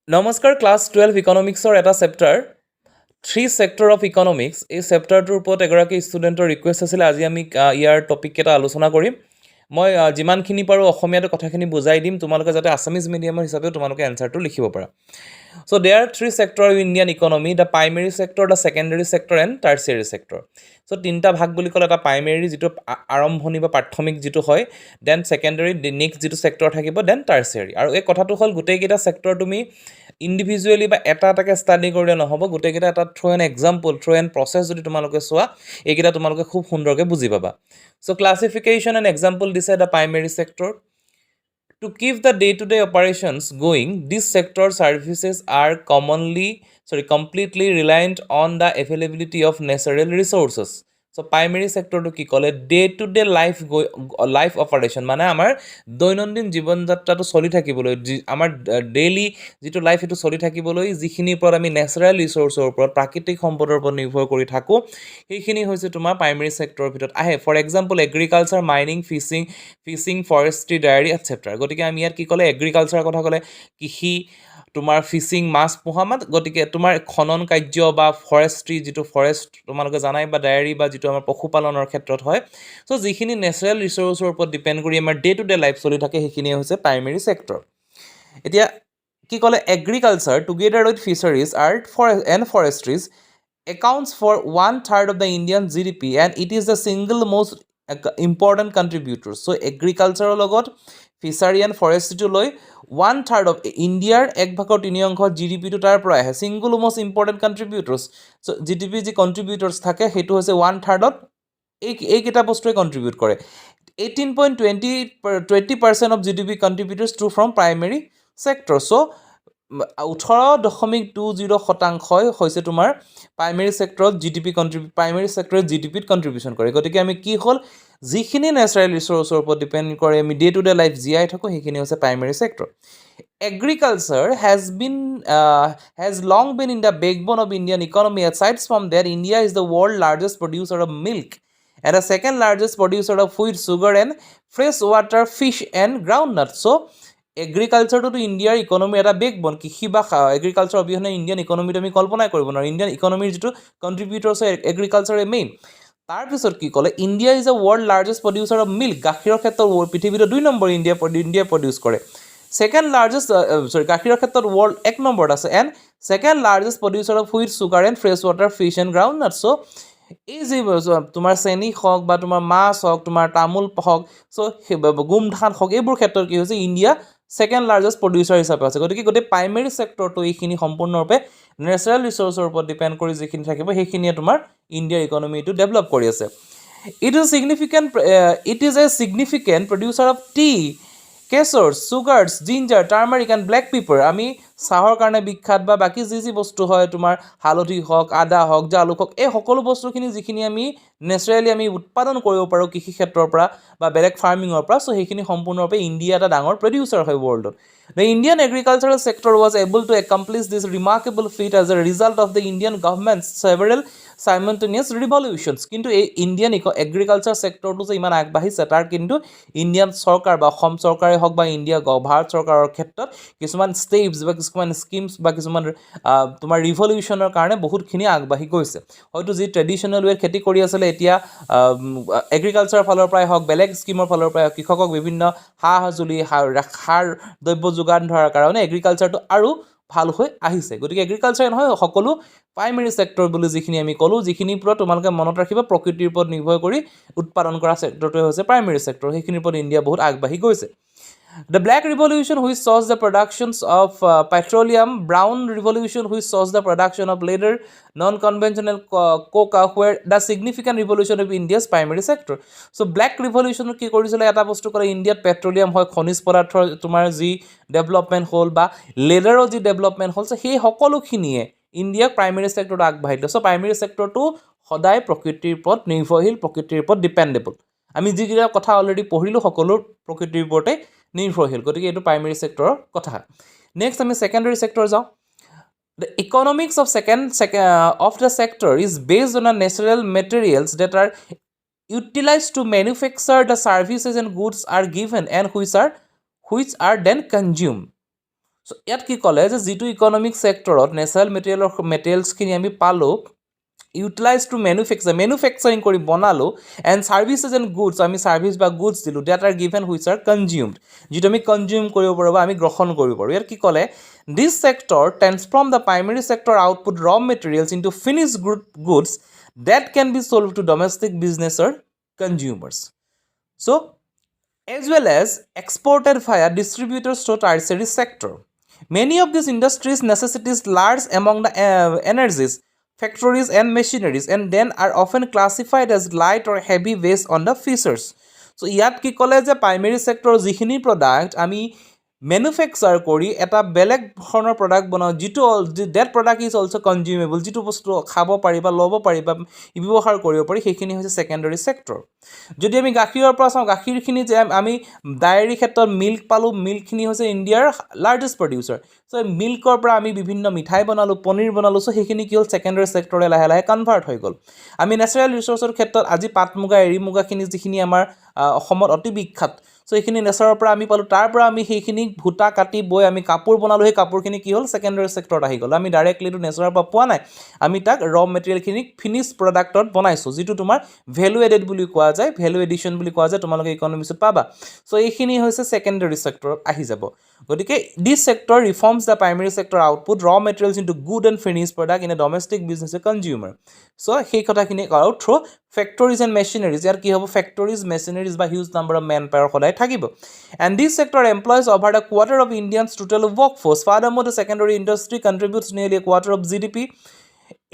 নমস্কাৰ ক্লাছ 12 ইকনমিক্সৰ এটা chapter three sector of economics এই চেপ্টাৰটোৰ ওপৰত এগৰাকী ষ্টুডেণ্টৰ ৰিকুৱেষ্ট আছিলে আজি আমি ইয়াৰ টপিককেইটা আলোচনা কৰিম মই যিমানখিনি পাৰোঁ অসমীয়াতে কথাখিনি বুজাই দিম তোমালোকে যাতে আছামিজ মিডিয়ামৰ হিচাপেও তোমালোকে এনচাৰটো লিখিব পাৰা So there are three sectors of Indian economy, the primary sector, the secondary sector and tertiary sector. So তিনটা ভাগ বুলি ক'লে এটা primary যিটো আৰম্ভণি বা প্ৰাথমিক যিটো হয়, then secondary next যিটো sector থাকিব, then tertiary. আৰু এই কথাটো হ'ল গোটেইকেইটা sector তুমি ইণ্ডিভিজুৱেলি বা এটা এটাকে ষ্টাডি কৰিলে নহ'ব গোটেইকেইটা এটা through an example through N process যদি তোমালোকে চোৱা এইকেইটা তোমালোকে খুব সুন্দৰকৈ বুজি পাবা চ' ক্লাছিফিকেশ্যন এণ্ড এক্সাম্পল দিছে the primary sector To keep the day-to-day operations going, these sector services are completely reliant on the availability of natural resources. So primary sector to কি ক'লে day-to-day life operation মানে আমাৰ দৈনন্দিন জীৱন যাত্ৰাটো চলি থাকিবলৈ আমাৰ ডেইলি যিটো লাইফ সেইটো চলি থাকিবলৈ যিখিনিৰ ওপৰত আমি নেচাৰেল ৰিচোৰ্চৰ ওপৰত প্ৰাকৃতিক সম্পদৰ ওপৰত নিৰ্ভৰ কৰি থাকোঁ সেইখিনি হৈছে তোমাৰ প্ৰাইমেৰী চেক্টৰৰ ভিতৰত আহে for example agriculture mining fishing forestry dairy etcetera গতিকে আমি ইয়াত কি ক'লে এগ্ৰিকালচাৰৰ কথা ক'লে কৃষি তোমাৰ ফিচিং মাছ পোহা গতিকে তোমাৰ খনন কাৰ্য বা ফৰেষ্ট্ৰি যিটো ফৰেষ্ট তোমালোকে জানাই বা ডায়েৰী বা যিটো আমাৰ পশুপালনৰ ক্ষেত্ৰত হয় চ' যিখিনি নেচাৰেল ৰিচোৰ্চৰ ওপৰত ডিপেণ্ড কৰি আমাৰ ডে টু ডে লাইফ চলি থাকে সেইখিনিয়ে হৈছে প্ৰাইমেৰী চেক্টৰ এতিয়া কি ক'লে agriculture together with fisheries and forestries accounts for 1/3 of the Indian GDP and it is the single most important contributor. So agriculture লগত fishery and forestry to লৈ 1/3 of India এক ভাগৰ 3 অংশ GDP to তাৰ পৰা আহে single most important contributors. So GDP যি contributors থাকে সেইটো হৈছে 1/3 এইকেইটা বস্তুৱে কণ্ট্ৰিবিউট কৰে 18.20% of GDP contributors to from primary sector. So 18.20% হৈছে তোমাৰ প্ৰাইমেৰী চেক্টৰত প্ৰাইমেৰী চেক্টৰত জিডিপিত কণ্ট্ৰিবিউশ্যন কৰে গতিকে আমি কি হ'ল যিখিনি নেচাৰেল ৰিচোৰ্চৰ ওপৰত ডিপেণ্ড কৰে আমি ডে টু ডে লাইফ জীয়াই থাকোঁ সেইখিনি হৈছে primary sector Agriculture has long been in the backbone of Indian economy. Aside from that, India is the world's largest producer of milk and the second largest producer of wheat, sugar, and fresh water, fish, and groundnuts. So, এগ্ৰিকালচাৰটোতো ইণ্ডিয়াৰ economy এটা backbone কৃষি বা agriculture অবিহনে Indian ইকনমিটো আমি কল্পনাই কৰিব নোৱাৰোঁ Indian ইকনমিৰ যিটো কণ্ট্ৰিবিউটৰ্ছ হয় এগ্ৰিকালচাৰে মেইন তাৰপিছত কি ক'লে India is the world largest producer of milk গাখীৰৰ ক্ষেত্ৰত পৃথিৱীত 2 নম্বৰ ইণ্ডিয়া প্ৰডিউচ কৰে ছেকেণ্ড লাৰ্জেষ্ট গাখীৰৰ ক্ষেত্ৰত ৱৰ্ল্ড 1 নম্বৰত আছে and second largest producer of wheat sugar and fresh water fish and groundnut so' এই যি তোমাৰ চেনি হওক বা তোমাৰ মাছ হওক তোমাৰ তামোল হওক চ' গোমধান হওক এইবোৰ ক্ষেত্ৰত কি হৈছে ইণ্ডিয়া ছেকেণ্ড লাৰ্জেষ্ট প্ৰডিউচাৰ হিচাপে আছে গতিকে গোটেই প্ৰাইমেৰী চেক্টৰটো এইখিনি সম্পূৰ্ণৰূপে নেচাৰেল ৰিচোৰ্চৰ ওপৰত ডিপেণ্ড কৰি যিখিনি থাকিব সেইখিনিয়ে তোমাৰ ইণ্ডিয়াৰ ইকনমিটো ডেভেলপ কৰি আছে it is a significant producer of T Keshav Sugars ginger টাৰ্মাৰিক and black paper আমি চাহৰ কাৰণে বিখ্যাত বা বাকী যি বস্তু হয় তোমাৰ হালধি হওক আদা হওক জালুক হওক এই সকলো বস্তুখিনি যিখিনি আমি নেচাৰেলি আমি উৎপাদন কৰিব পাৰোঁ কৃষি ক্ষেত্ৰৰ পৰা বা বেলেগ ফাৰ্মিঙৰ পৰা চ' সেইখিনি সম্পূৰ্ণৰূপে ইণ্ডিয়া এটা ডাঙৰ প্ৰডিউচাৰ হয় ৱৰ্ল্ডত The Indian agricultural sector was able to accomplish this remarkable feat as a result of the Indian government's several simultaneous revolutions. কিন্তু এই ইণ্ডিয়ান এগ্ৰিকালচাৰ চেক্টৰটো যে ইমান আগবাঢ়িছে তাৰ কিন্তু ইণ্ডিয়ান চৰকাৰ বা অসম চৰকাৰে হওক বা ভাৰত চৰকাৰৰ ক্ষেত্ৰত কিছুমান ষ্টেপছ বা কিছুমান স্কিমছ বা কিছুমান তোমাৰ ৰিভলিউশ্যনৰ কাৰণে বহুতখিনি আগবাঢ়ি গৈছে হয়তো যি ট্ৰেডিশ্যনেল ৱেত খেতি কৰি আছিলে এতিয়া এগ্ৰিকালচাৰৰ ফালৰ পৰাই হওক বেলেগ স্কিমৰ ফালৰ পৰাই কৃষকক বিভিন্ন সঁজুলি সাৰ দ্ৰব্য যোগান ধৰাৰ কাৰণে এগ্ৰিকালচাৰটো আৰু ভাল হৈ আহিছে গতিকে এগ্ৰিকালচাৰ নহয় সকলো প্ৰাইমেৰী চেক্টৰ বুলি যিখিনি আমি ক'লোঁ যিখিনিৰ ওপৰত তোমালোকে মনত ৰাখিবা প্ৰকৃতিৰ ওপৰত নিৰ্ভৰ কৰি উৎপাদন কৰা চেক্টৰটোৱে হৈছে প্ৰাইমেৰী চেক্টৰ সেইখিনিৰ ওপৰত ইণ্ডিয়া বহুত আগবাঢ়ি গৈছে The Black Revolution, which saw the productions of petroleum, Brown Revolution, which saw the production of leather, non-conventional coca, were the significant revolution of India's primary sector. So, Black Revolution কি কৰিছিলে এটা বস্তু কৰে ইণ্ডিয়াত petroleum হয় খনিজ পদাৰ্থৰ তোমাৰ যি ডেভেলপমেণ্ট হ'ল বা লেডাৰৰ যি ডেভেলপমেণ্ট হ'ল সেই সকলোখিনিয়ে ইণ্ডিয়াক প্ৰাইমেৰী চেক্টৰটো আগবাঢ়িলে চ' প্ৰাইমেৰী চেক্টৰটো সদায় প্ৰকৃতিৰ ওপৰত নিৰ্ভৰশীল প্ৰকৃতিৰ ওপৰত ডিপেণ্ডেবল আমি যিকেইটা কথা অলৰেডি পঢ়িলোঁ সকলো প্ৰকৃতিৰ ওপৰতে নিৰ্ভৰশীল গতিকে এইটো প্ৰাইমেৰী চেক্টৰৰ কথা নেক্সট আমি ছেকেণ্ডেৰী চেক্টৰ যাওঁ The economics of the sector is based on the natural materials that are utilized to manufacture the services and goods are given and which are then consumed চ' ইয়াত কি ক'লে যে যিটো ইকনমিক ছেক্টৰত natural মেটেৰিয়েলছখিনি আমি পালোঁ ইউটিলাইজ টু মেনুফেকচাৰিং কৰি বনালোঁ এণ্ড ছাৰ্ভিচেছ এণ্ড গুডছ আমি ছাৰ্ভিচ বা গুডছ দিলোঁ date R given which are consumed যিটো আমি কনজিউম কৰিব পাৰোঁ বা আমি গ্ৰহণ কৰিব পাৰোঁ ইয়াত কি ক'লে this sector transform the primary sector output ৰ materials into finish goods that can be sold to domestic business or consumers so' as well as exported via distributors to tertiary sector. Many of these industries necessities large among the energies, factories and machineries and then are often classified as light or heavy based on the features. So ইয়াত কি ক'লে যে primary sector যিখিনি product আমি manufacture কৰি এটা বেলেগ ধৰণৰ প্ৰডাক্ট বনাওঁ যিটো that product is also' consumable যিটো বস্তু খাব পাৰি বা ল'ব পাৰি বা ব্যৱহাৰ কৰিব পাৰি সেইখিনি হৈছে ছেকেণ্ডেৰী ছেক্টৰ যদি আমি গাখীৰৰ পৰা চাওঁ গাখীৰখিনি যে আমি ডায়েৰী ক্ষেত্ৰত মিল্ক পালোঁ মিল্কখিনি হৈছে ইণ্ডিয়াৰ লাৰ্জেষ্ট প্ৰডিউচাৰ চ' মিল্কৰ পৰা আমি বিভিন্ন মিঠাই বনালোঁ পনীৰ বনালোঁ চ' সেইখিনি কি হ'ল ছেকেণ্ডেৰী ছেক্টৰে লাহে লাহে কনভাৰ্ট হৈ গ'ল আমি নেচাৰেল ৰিচ'ৰ্চৰ ক্ষেত্ৰত আজি পাট মুগা এৰী মুগাখিনি যিখিনি আমাৰ অসমত অতি বিখ্যাত চ' এইখিনি নেচাৰৰ পৰা আমি পালোঁ তাৰ পৰা আমি সেইখিনি ভূটা কাটি বৈ আমি কাপোৰ বনালোঁ সেই কাপোৰখিনি কি হ'ল ছেকেণ্ডেৰী ছেক্টৰত আহি গ'ল আমি ডাইৰেক্টলিটো নেচাৰৰ পৰা পোৱা নাই আমি তাক ৰ মেটেৰিয়েলখিনিক ফিনিছ প্ৰডাক্টত বনাইছোঁ যিটো তোমাৰ ভেলু এডেড বুলি কোৱা যায় ভেলু এডিশ্যন বুলি কোৱা যায় তোমালোকে ইকনমিক্সত পাবা চ' এইখিনি হৈছে ছেকেণ্ডেৰী ছেক্টৰত আহি যাব গতিকে this sector reforms the primary sector output ৰ materials into good and finish product in a domestic business a consumer so' সেই কথাখিনি আৰু থ্ৰু ফেক্টৰিজ এণ্ড মেচিনাৰিজ ইয়াৰ কি হ'ব ফেক্টৰিজ মেচিনাৰিজ বা huge number of man power সদায় থাকিব and this sector employs over the quarter of Indians total work force furthermore the secondary industry contributes nearly a quarter of GDP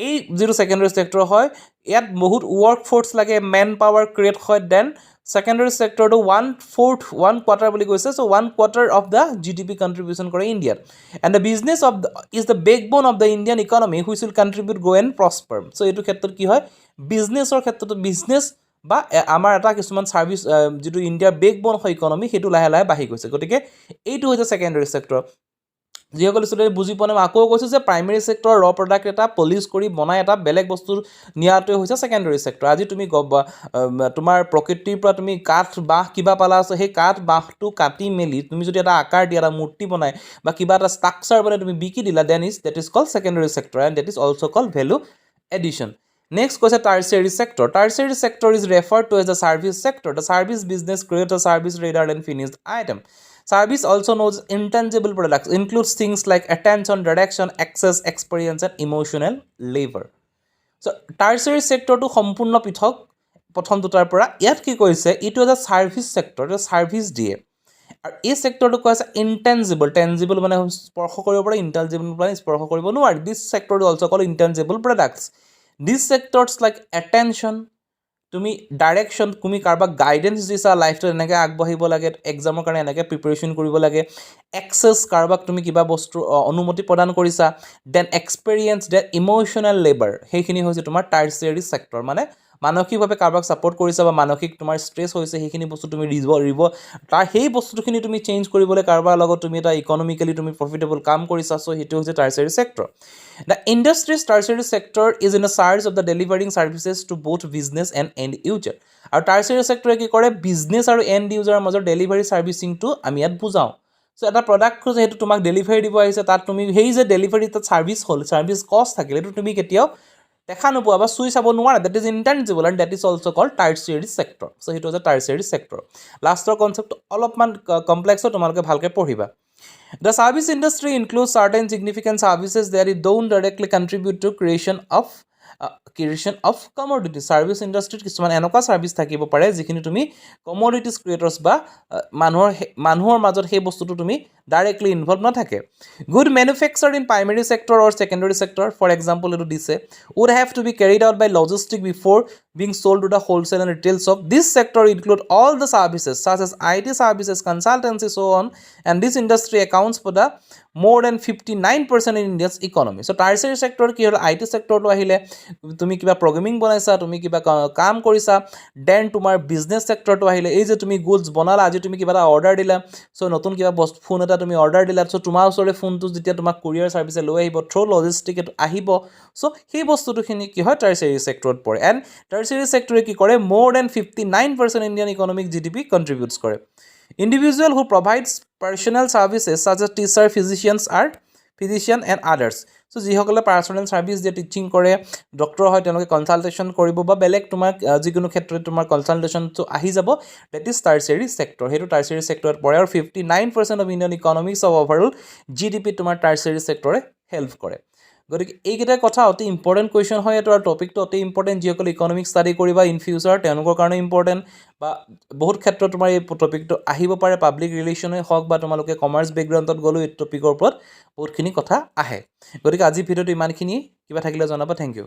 এই যিটো secondary sector হয় ইয়াত বহুত work force লাগে man power create হয় then secondary ছেক্টৰটো 1/4 quarter বুলি কৈছে so' 1/4 of the GDP contribution কৰে ইণ্ডিয়াত and the business of is the backbone of the Indian economy which will contribute grow' and prosper so' এইটো ক্ষেত্ৰত কি হয় বিজনেছৰ ক্ষেত্ৰতো বিজনেছ বা আমাৰ এটা কিছুমান ছাৰ্ভিচ যিটো ইণ্ডিয়াৰ বেকবোন হয় ইকনমি সেইটো লাহে লাহে বাঢ়ি গৈছে গতিকে এইটো হৈছে ছেকেণ্ডেৰী ছেক্টৰ যিসকল ষ্টুডেণ্ট বুজি পোৱা নাই মই আকৌ কৈছোঁ যে প্ৰাইমেৰী ছেক্টৰ ৰ প্ৰডাক্ট এটা পলিচ কৰি বনাই এটা বেলেগ বস্তু নিয়াটোৱে হৈছে ছেকেণ্ডেৰী ছেক্টৰ আজি তুমি তোমাৰ প্ৰকৃতিৰ পৰা তুমি কাঠ বাঁহ কিবা পালা আছে সেই কাঠ বাঁহটো কাটি মেলি তুমি যদি এটা আকাৰ দিয়া এটা মূৰ্তি বনাই বা কিবা এটা ষ্ট্ৰাকচাৰ বনাই তুমি বিকি দিলা then that is call secondary sector and that is also' call value addition next কৈছে tertiary sector tertiary sector is referred to as the service sector the service business create a service rather than finished item Service also knows intangible products includes things like attention, direction, access, experience and emotional labor. So tertiary sector to সম্পূৰ্ণ পৃথক প্ৰথম দুটাৰ পৰা ইয়াত কি কৈছে ইটো এটা সাৰ্ভিস সেক্টৰ এটা সাৰ্ভিস দিয়ে আৰু এই সেক্টৰটো কৈছে ইনটেনজিবল টেনজিবল মানে স্পৰ্শ কৰিব পাৰে ইনটেনজিবল মানে স্পৰ্শ কৰিব নোৱাৰে this sector is also called intangible products this sectors like attention তুমি ডাইৰেকশ্যন তুমি কাৰোবাক গাইডেন্স দিছা লাইফটো এনেকৈ আগবাঢ়িব লাগে এক্সামৰ কাৰণে এনেকৈ প্ৰিপেৰেশ্যন কৰিব লাগে এক্সেছ কাৰোবাক তুমি কিবা বস্তুৰ অনুমতি প্ৰদান কৰিছা then experience then emotional labour সেইখিনি হৈছে তোমাৰ টাৰ্চিয়াৰী ছেক্টৰ মানে মানসিকভাৱে কাৰোবাক ছাপোৰ্ট কৰিছা বা মানসিক তোমাৰ ষ্ট্ৰেছ হৈছে সেইখিনি বস্তু তুমি তাৰ সেই বস্তুখিনি তুমি চেঞ্জ কৰিবলৈ কাৰোবাৰ লগত তুমি এটা ইকনমিকেলি তুমি প্ৰফিটেবল কাম কৰিছা চ' সেইটো হৈছে tertiary sector The industry's tertiary sector is in a charge of the delivering services to both business and end user. আৰু টাৰ্চিয়াৰী ছেক্টৰে কি কৰে বিজনেছ আৰু এণ্ড ইউজাৰৰ মাজত ডেলিভাৰী ছাৰ্ভিচিংটো আমি ইয়াত বুজাওঁ চ' এটা প্ৰডাক্ট যিহেতু তোমাক ডেলিভাৰী দিব আহিছে তাত তুমি সেই যে ডেলিভাৰী তাত ছাৰ্ভিচ হ'ল ছাৰ্ভিচ কষ্ট থাকিলে এইটো তুমি কেতিয়াও দেখা নোপোৱা বা চুই চাব নোৱাৰা that is intangible and that is also' called tertiary sector so' সেইটো হৈছে টাৰ্চিয়াৰী ছেক্টৰ লাষ্টৰ কনচেপ্ট অলপমান কমপ্লেক্স হয় তোমালোকে ভালকৈ পঢ়িবা The service industry includes certain significant services that don't directly contribute to creation of commodity. Service industry কিছুমান এনেকুৱা সাৰ্ভিস থাকিব পাৰে যিখিনি তুমি কমোডিটিজ ক্ৰিয়েটৰ্ছ বা মানুহৰ মাজত সেই বস্তুটো তুমি ডাইৰেক্টলি ইনভলভ নাথাকে good manufacture in primary sector or secondary sector for example এইটো দিছে would have to be carried out by logistic before being sold to the wholesale and retail shop. This sector include all the services such as IT services, consultancy, so on, and this industry accounts for the more than 59% in India's economy. So tertiary sector কি হ'ল IT sectorটো আহিলে তুমি কিবা programming বনাইছা তুমি কিবা কাম কৰিছা দেন তোমাৰ বিজনেছ ছেক্টৰটো আহিলে এই যে তুমি গুডছ বনালা আজি তুমি কিবা এটা অৰ্ডাৰ দিলা চ' নতুন কিবা বস্তু ফোন এটা তুমি অৰ্ডাৰ দিলা চ' তোমাৰ ওচৰলৈ ফোনটো যেতিয়া তোমাক কুৰিয়াৰ ছাৰ্ভিচে লৈ আহিব থ্ৰু লজিষ্টিক আহিব চ' সেই বস্তুটোখিনি কি হয় টাৰ্চিয়াৰী ছেক্টৰত পৰে এণ্ড টাৰ্চিয়াৰী ছেক্টৰে কি কৰে more than 59% Indian economic GDP কণ্ট্ৰিবিউটছ কৰে Individual who provides personal services such as teacher, physician and others. So যিসকলে পাৰ্চনেল ছাৰ্ভিচ দিয়ে, টিচিং কৰে, ডক্টৰ হয়, তেওঁলোকে কনচালটেশ্যন কৰিব বা বেলেগ তোমাক যিকোনো ক্ষেত্ৰত তোমাৰ কনচালটেশ্যনটো আহি যাব, ডেট ইজ টাৰ্চিয়াৰী ছেক্টৰ, সেইটো টাৰ্চিয়াৰী ছেক্টৰত পৰে। আৰু 59% of Indian economics of overall GDP তোমাৰ টাৰ্চিয়াৰী ছেক্টৰে হেল্প কৰে। গতিকে এইকেইটা কথা অতি ইম্পৰ্টেণ্ট কুৱেশ্যন হয় এইটো, আৰু টপিকটো অতি ইম্পৰ্টেণ্ট। যিসকলে ইকনমিক্স ষ্টাডি কৰিবা ইন ফিউচাৰ তেওঁলোকৰ কাৰণে ইম্পৰ্টেণ্ট, বা বহুত ক্ষেত্ৰত তোমাৰ এই টপিকটো আহিব পাৰে, পাব্লিক ৰিলেশ্যনেই হওক বা তোমালোকে কমাৰ্চ বেকগ্ৰাউণ্ডত গ'লেও এই টপিকৰ ওপৰত বহুতখিনি কথা আহে। গতিকে আজি ভিডিঅ'টো ইমানখিনি, কিবা থাকিলে জনাবা। Thank U.